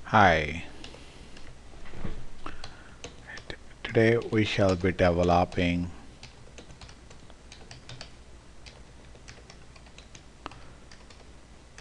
Hi, today we shall be developing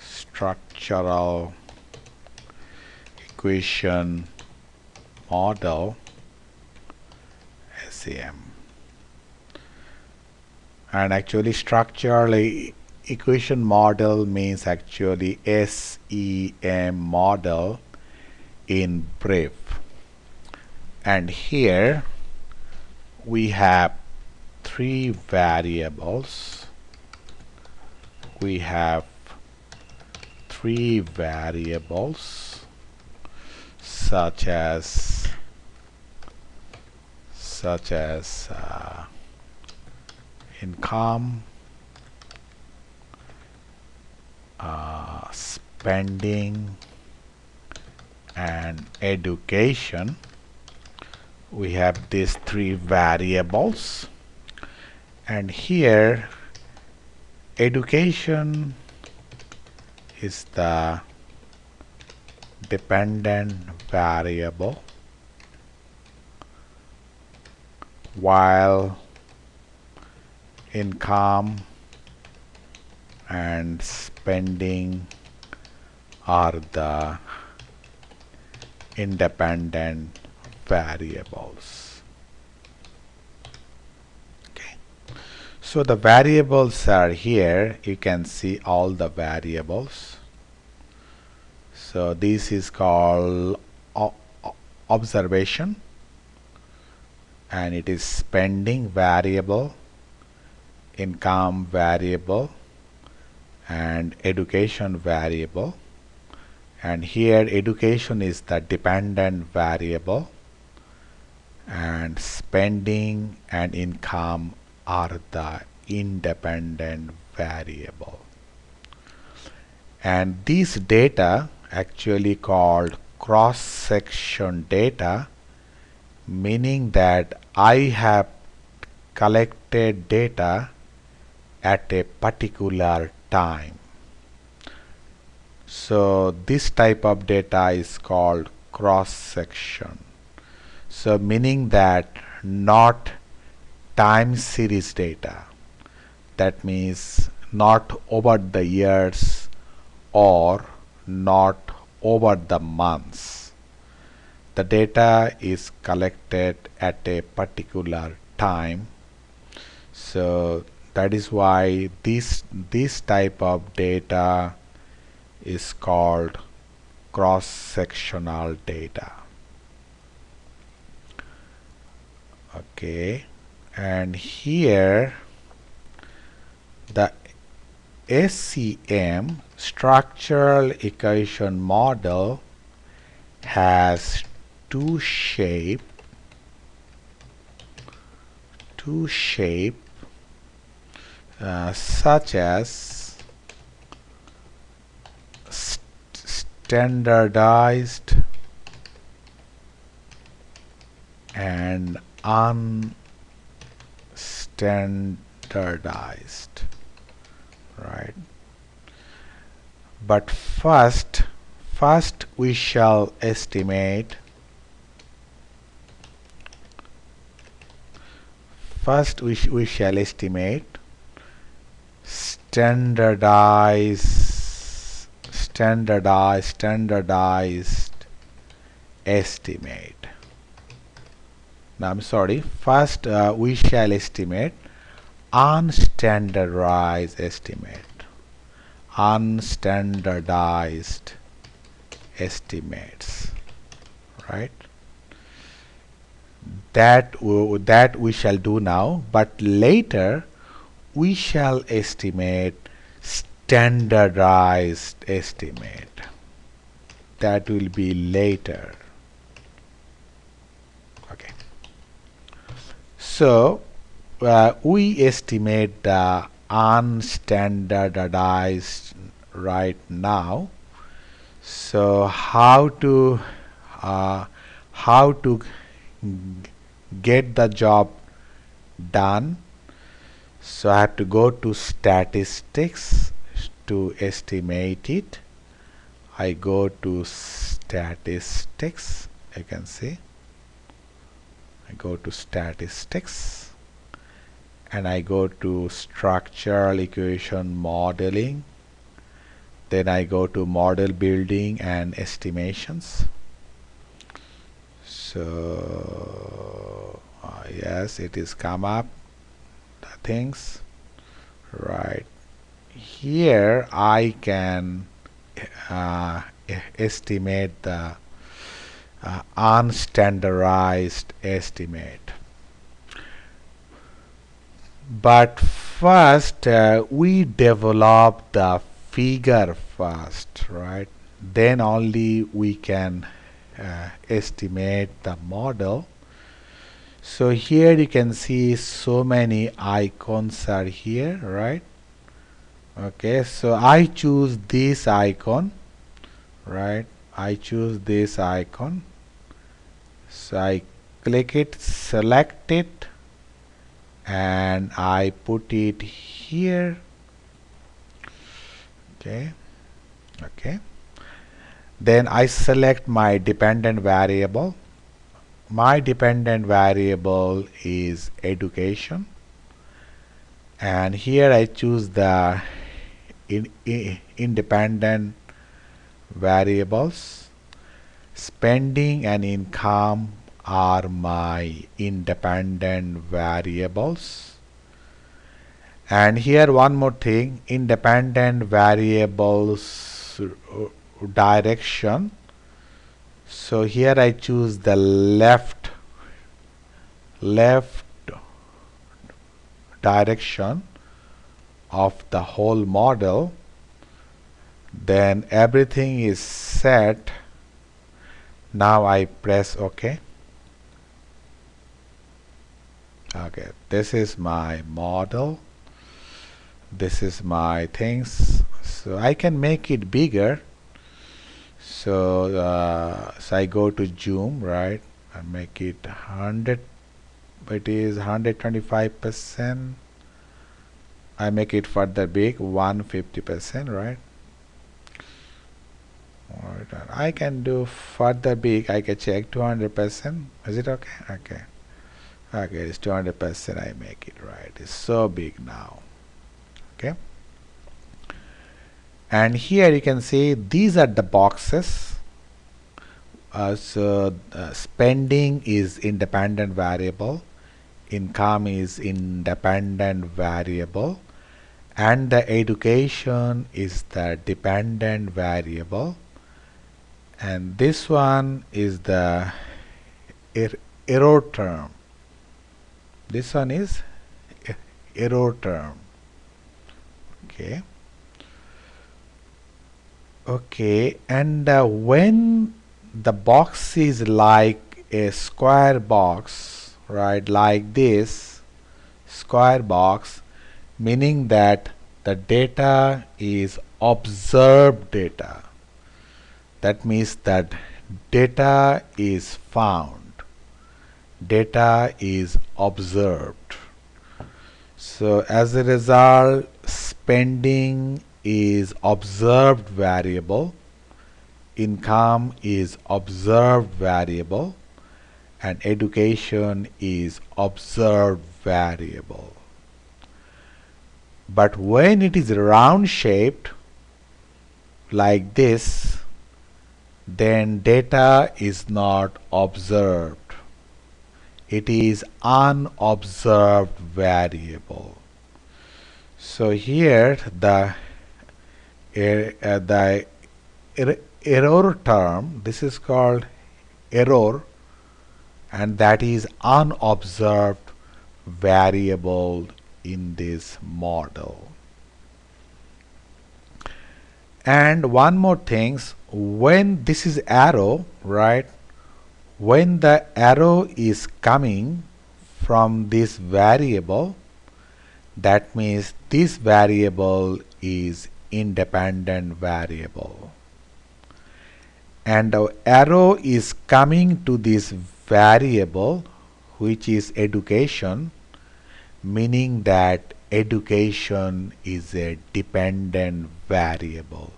structural equation model SEM. And actually structural equation model means actually SEM model in brief. And here we have three variables. We have three variables such as income, spending, and education. We have these three variables, and here education is the dependent variable, while income and spending are the independent variables. Okay. So the variables are here. You can see all the variables. So this is called observation, and it is spending variable, income variable, and education variable. And here education is the dependent variable, and spending and income are the independent variable. And these data actually called cross-section data, meaning that I have collected data at a particular time. So this type of data is called cross-section. So meaning that not time series data. That means not over the years or not over the months. The data is collected at a particular time. So that is why this type of data is called cross-sectional data. Okay, and here the SEM structural equation model has two shape such as standardized and unstandardized, right? But first we shall estimate standardized estimate. Now I'm sorry, first we shall estimate unstandardized estimates, right? That we shall do now, but later we shall estimate standardized estimate. That will be later. Okay. So we estimate the unstandardized right now. So how to get the job done? So I have to go to statistics to estimate it. I go to statistics. You can see I go to statistics and I go to structural equation modeling. Then I go to model building and estimations. So yes, it is come up the things right here. I can estimate the unstandardized estimate. But first we develop the figure first, right? Then only we can estimate the model. So here you can see so many icons are here, right? Okay, so I choose this icon, right? I choose this icon. So I click it, select it, and I put it here. Okay. Then I select my dependent variable. My dependent variable is education, and here I choose the independent variables. Spending and income are my independent variables. And here one more thing, independent variables direction. So here I choose the left direction of the whole model. Then everything is set. Now I press OK. Okay, this is my model. This is my things. So I can make it bigger. So I go to zoom, right, and make it 100. It is 125%. I make it further big, 150%, right? Alright, I can do further big. I can check 200%. Is it okay? Okay. Okay, it's 200%. I make it, right. It's so big now. Okay. And here you can see these are the boxes. Spending is independent variable, income is independent variable, and the education is the dependent variable, and this one is the error term. This one is error term. Okay. Okay, and when the box is like a square box, right, like this square box, meaning that the data is observed data. That means that data is found, data is observed. So as a result, spending is observed variable, income is observed variable, and education is observed variable. But when it is round shaped like this, then data is not observed. It is unobserved variable. So here the error term, this is called error, and that is unobserved variable in this model. And one more thing, when this is arrow, right, when the arrow is coming from this variable, that means this variable is independent variable, and the arrow is coming to this variable which is education, meaning that education is a dependent variable,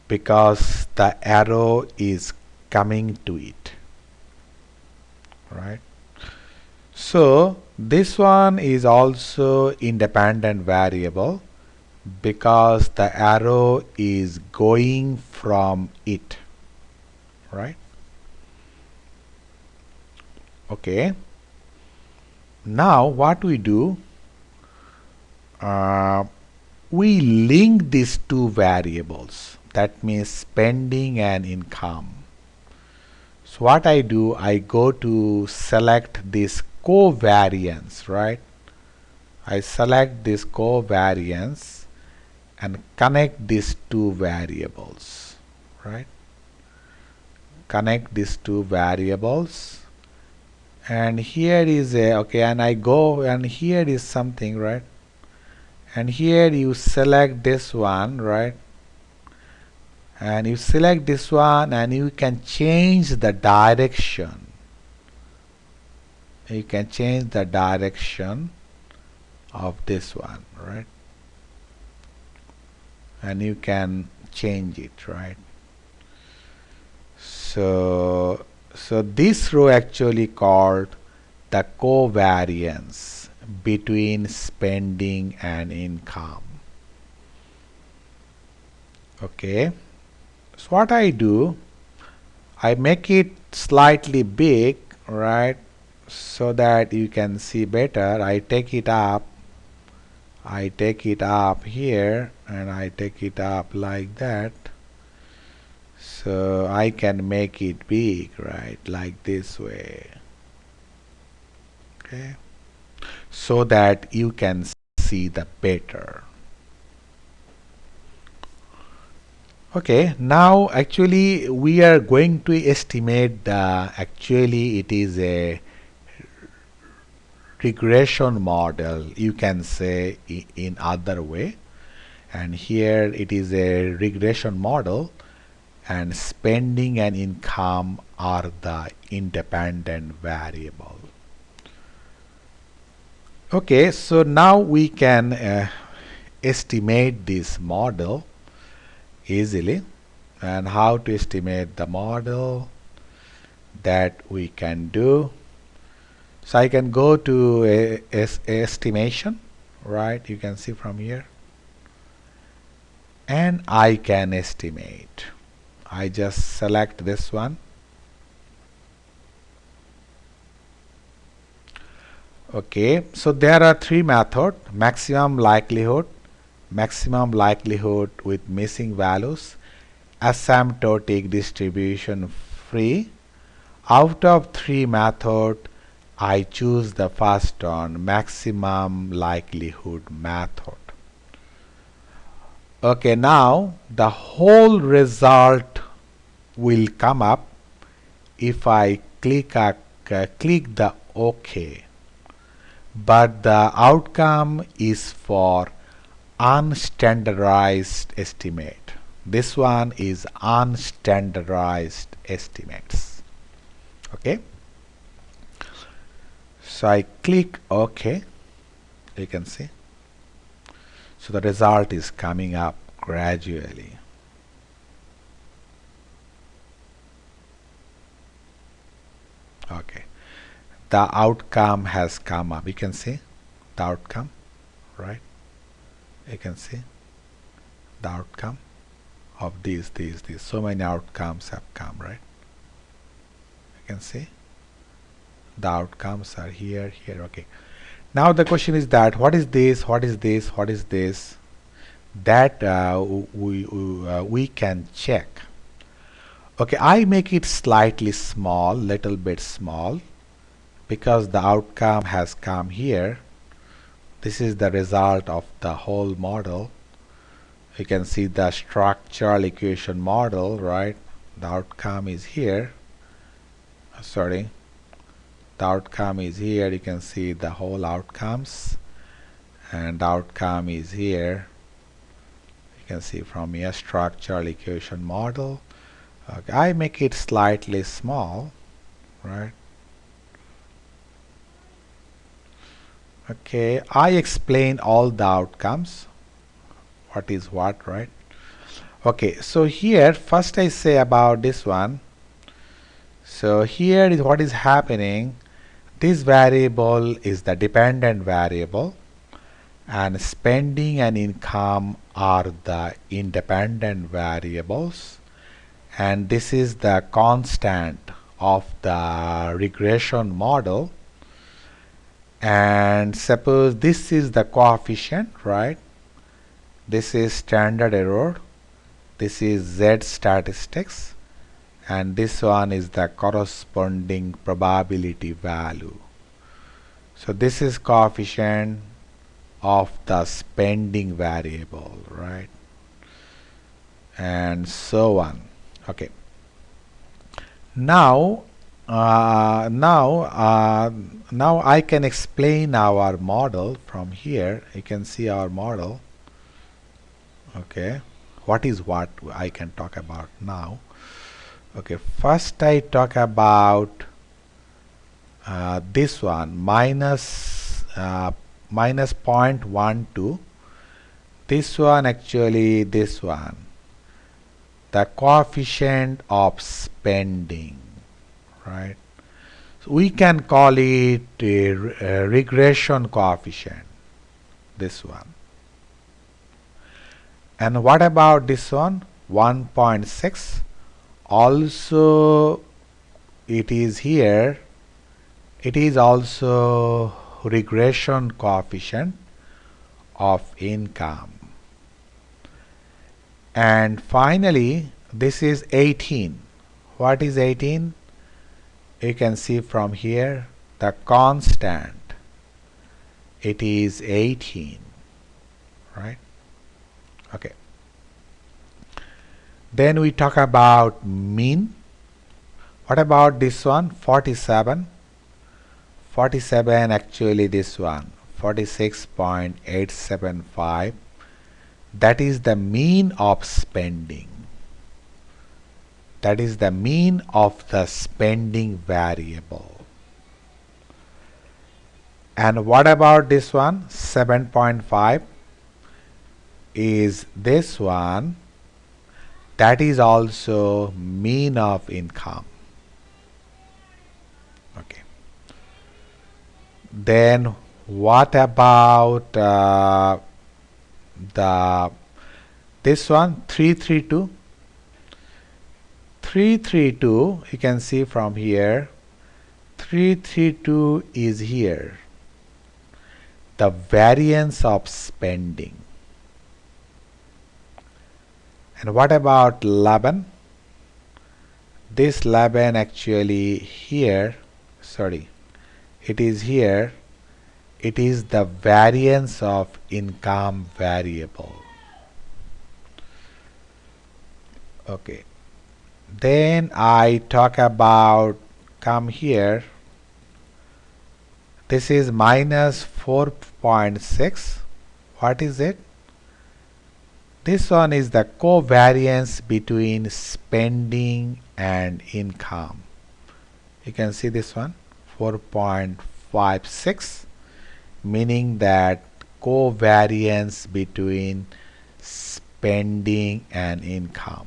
because the arrow is coming to it, right? So this one is also independent variable because the arrow is going from it, right? Okay. Now what we do, we link these two variables, that means spending and income. So what I do, I go to select this covariance, right? I select this covariance and connect these two variables, right? Connect these two variables, and here is a, okay, and I go, and here is something, right? And here you select this one, right? And you select this one and you can change the direction. You can change the direction of this one, right? And you can change it, right? So this row actually called the covariance between spending and income. Okay. So what I do, I make it slightly big, right, so that you can see better. I take it up here, and I take it up like that, so I can make it big, right, like this way, okay, so that you can see the better. Okay, now actually we are going to estimate the, actually it is a regression model, you can say in other way, and here it is a regression model, and spending and income are the independent variable. Okay, so now we can estimate this model easily. And how to estimate the model, that we can do. So I can go to estimation, right? You can see from here, and I can estimate. I just select this one. Okay, so there are three methods: maximum likelihood with missing values, asymptotic distribution free. Out of three methods, I choose the first one, maximum likelihood method. Okay, now the whole result will come up if I click the OK, but the outcome is for unstandardized estimate. This one is unstandardized estimates. Okay, so I click OK, you can see. So the result is coming up gradually. Okay, the outcome has come up. You can see the outcome, right? You can see the outcome of these. So many outcomes have come, right? You can see the outcomes are here. Okay. Now the question is that what is this? What is this? What is this? That we can check. Okay, I make it slightly small, little bit small, because the outcome has come here. This is the result of the whole model. You can see the structural equation model, right? The outcome is here. Sorry, the outcome is here. You can see the whole outcomes, and the outcome is here. You can see from here, structural equation model. Okay, I make it slightly small, right? Okay, I explain all the outcomes, what is what, right? Okay, so here first I say about this one. So here is what is happening. This variable is the dependent variable, and spending and income are the independent variables, and this is the constant of the regression model. And suppose this is the coefficient, right? This is standard error, this is Z statistics, and this one is the corresponding probability value. So this is coefficient of the spending variable, right? And so on. Okay. Now I can explain our model from here. You can see our model. Okay, what I can talk about now. Okay, first I talk about this one, minus 0.12. This one, actually this one, the coefficient of spending, right? So we can call it a regression coefficient, this one. And what about this one, 1.6? Also it is here, it is also regression coefficient of income. And finally this is 18. What is 18? You can see from here the constant, it is 18, right? Okay. Then we talk about mean. What about this one, 47? 47, actually this one, 46.875. That is the mean of spending. That is the mean of the spending variable. And what about this one, 7.5? Is this one, that is also mean of income. Okay. Then what about this one, 332? 332, you can see from here, 332 is here, the variance of spending. And what about 11? This 11, actually here, sorry, it is here, it is the variance of income variable. Okay. Then I talk about, come here, this is minus 4.6. What is it? This one is the covariance between spending and income. You can see this one, 4.56, meaning that covariance between spending and income.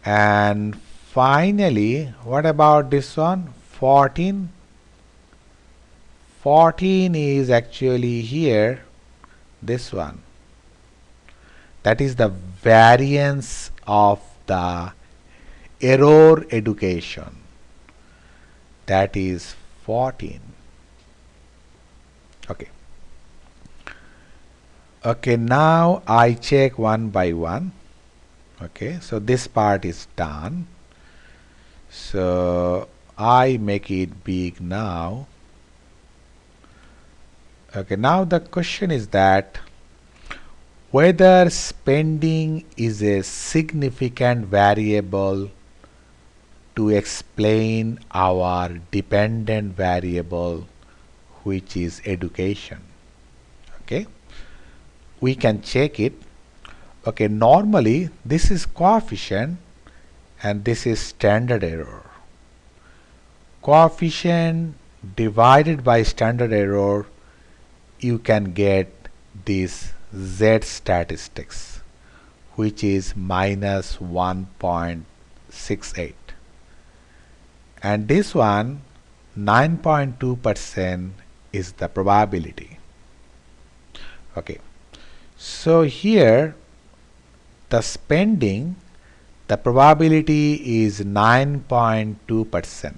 And finally, what about this one, 14? 14 is actually here, this one. That is the variance of the error education. That is 14. Okay. Okay, now I check one by one. Okay, so this part is done. So I make it big now. Okay, now the question is that whether spending is a significant variable to explain our dependent variable, which is education. Okay, we can check it. Okay, normally this is coefficient and this is standard error. Coefficient divided by standard error, you can get this Z statistics, which is minus 1.0. 0.68, and this one 9.2% is the probability. Okay, so here the spending, the probability is 9.2%,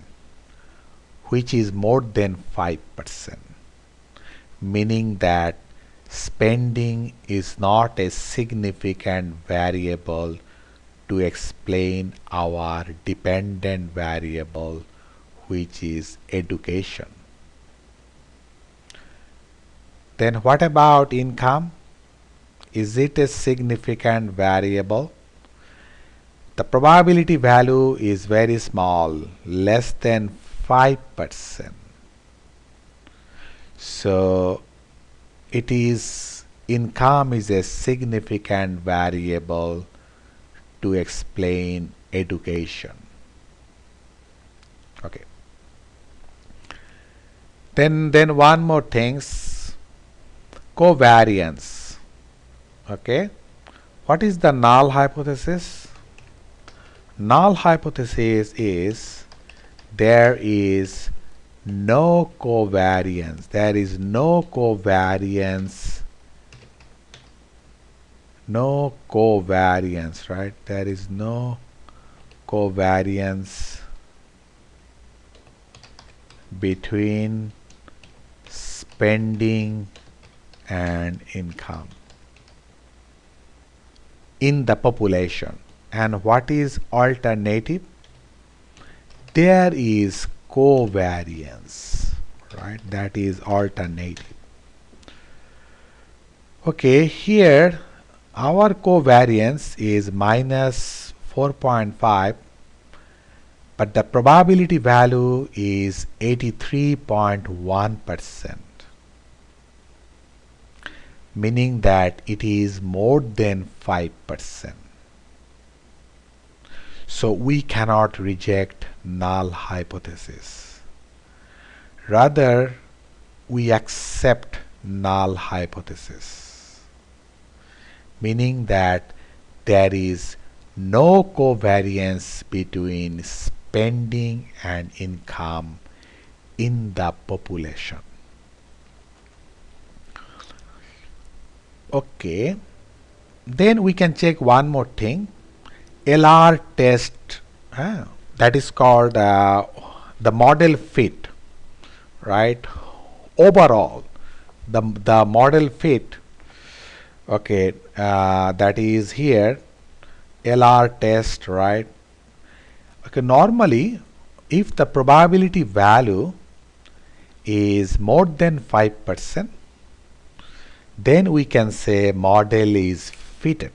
which is more than 5%, meaning that spending is not a significant variable to explain our dependent variable, which is education. Then what about income? Is it a significant variable? The probability value is very small, less than 5%. So income is a significant variable to explain education. Okay. Then one more things, covariance. Okay. What is the null hypothesis? Null hypothesis is there is no covariance. There is no covariance. No covariance, right? There is no covariance between spending and income in the population. And what is alternative? There is covariance, right? That is alternative. Okay, here our covariance is minus 4.5, but the probability value is 83.1%, meaning that it is more than 5%. So we cannot reject null hypothesis. Rather, we accept null hypothesis, meaning that there is no covariance between spending and income in the population. Okay, then we can check one more thing, LR test, that is called the model fit, right? Overall, the model fit, okay, that is here, LR test, right? Okay, normally if the probability value is more than 5%, then we can say model is fitted.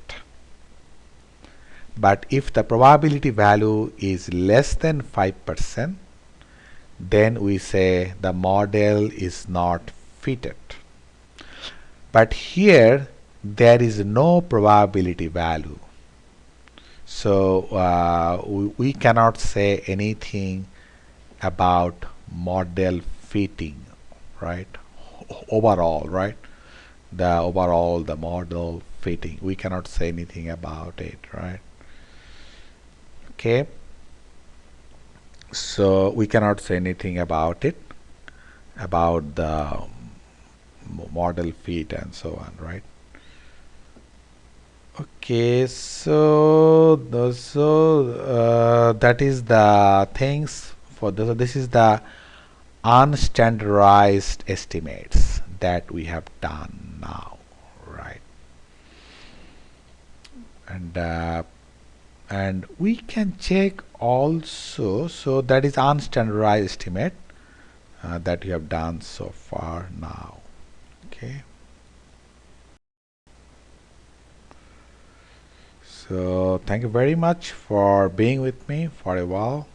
But if the probability value is less than 5%, then we say the model is not fitted. But here there is no probability value. So we cannot say anything about model fitting, right? Overall, right? The model fitting, we cannot say anything about it, right? Okay, so we cannot say anything about it, about the model fit and so on, right? Okay, so that is the things for this. So this is the unstandardized estimates that we have done now, right? And we can check also, so that is unstandardized estimate that we have done so far now. Okay, so thank you very much for being with me for a while.